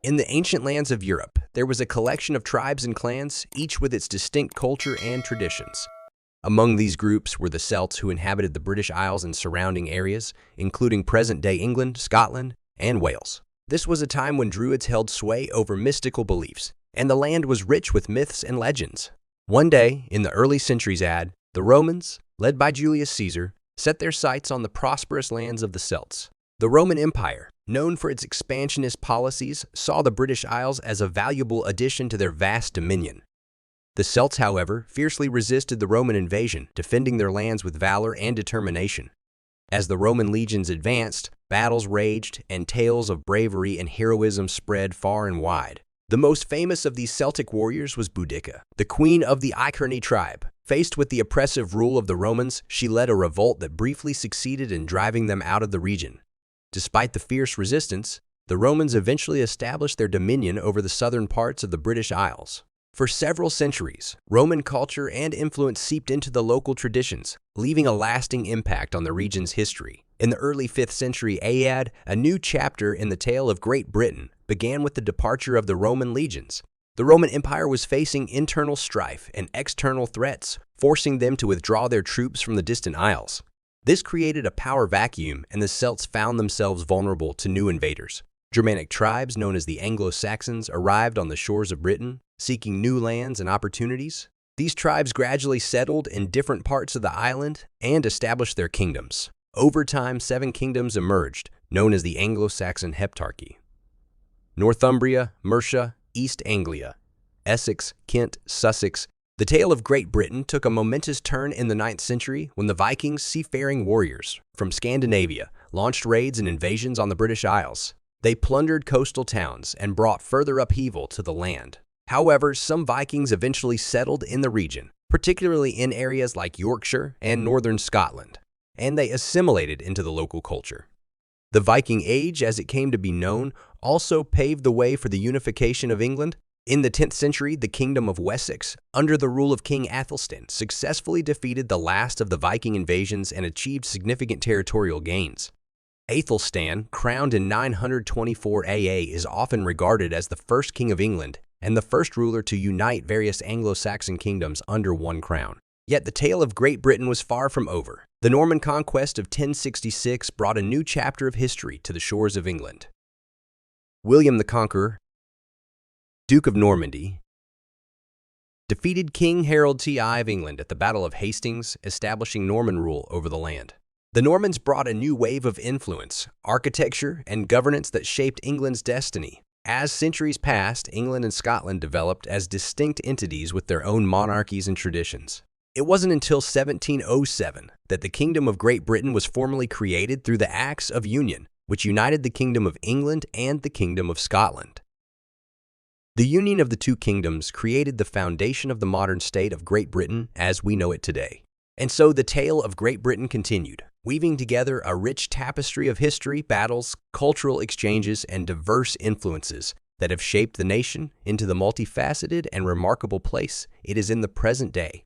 In the ancient lands of Europe, there was a collection of tribes and clans, each with its distinct culture and traditions. Among these groups were the Celts who inhabited the British Isles and surrounding areas, including present-day England, Scotland, and Wales. This was a time when Druids held sway over mystical beliefs, and the land was rich with myths and legends. One day, in the early centuries the Romans, led by Julius Caesar, set their sights on the prosperous lands of the Celts. The Roman Empire, known for its expansionist policies, saw the British Isles as a valuable addition to their vast dominion. The Celts, however, fiercely resisted the Roman invasion, defending their lands with valor and determination. As the Roman legions advanced, battles raged, and tales of bravery and heroism spread far and wide. The most famous of these Celtic warriors was Boudicca, the queen of the Iceni tribe. Faced with the oppressive rule of the Romans, she led a revolt that briefly succeeded in driving them out of the region. Despite the fierce resistance, the Romans eventually established their dominion over the southern parts of the British Isles. For several centuries, Roman culture and influence seeped into the local traditions, leaving a lasting impact on the region's history. In the early 5th century AD, a new chapter in the tale of Great Britain began with the departure of the Roman legions. The Roman Empire was facing internal strife and external threats, forcing them to withdraw their troops from the distant isles. This created a power vacuum, and the Celts found themselves vulnerable to new invaders. Germanic tribes known as the Anglo-Saxons arrived on the shores of Britain, seeking new lands and opportunities. These tribes gradually settled in different parts of the island and established their kingdoms. Over time, 7 kingdoms emerged, known as the Anglo-Saxon Heptarchy: Northumbria, Mercia, East Anglia, Essex, Kent, Sussex. The tale of Great Britain took a momentous turn in the 9th century when the Vikings, seafaring warriors from Scandinavia, launched raids and invasions on the British Isles. They plundered coastal towns and brought further upheaval to the land. However, some Vikings eventually settled in the region, particularly in areas like Yorkshire and northern Scotland, and they assimilated into the local culture. The Viking Age, as it came to be known, also paved the way for the unification of England. In the 10th century, the Kingdom of Wessex, under the rule of King Athelstan, successfully defeated the last of the Viking invasions and achieved significant territorial gains. Athelstan, crowned in 924 AA, is often regarded as the first king of England and the first ruler to unite various Anglo-Saxon kingdoms under one crown. Yet the tale of Great Britain was far from over. The Norman conquest of 1066 brought a new chapter of history to the shores of England. William the Conqueror, Duke of Normandy, defeated King Harold I of England at the Battle of Hastings, establishing Norman rule over the land. The Normans brought a new wave of influence, architecture, and governance that shaped England's destiny. As centuries passed, England and Scotland developed as distinct entities with their own monarchies and traditions. It wasn't until 1707 that the Kingdom of Great Britain was formally created through the Acts of Union, which united the Kingdom of England and the Kingdom of Scotland. The union of the two kingdoms created the foundation of the modern state of Great Britain as we know it today. And so the tale of Great Britain continued, weaving together a rich tapestry of history, battles, cultural exchanges, and diverse influences that have shaped the nation into the multifaceted and remarkable place it is in the present day.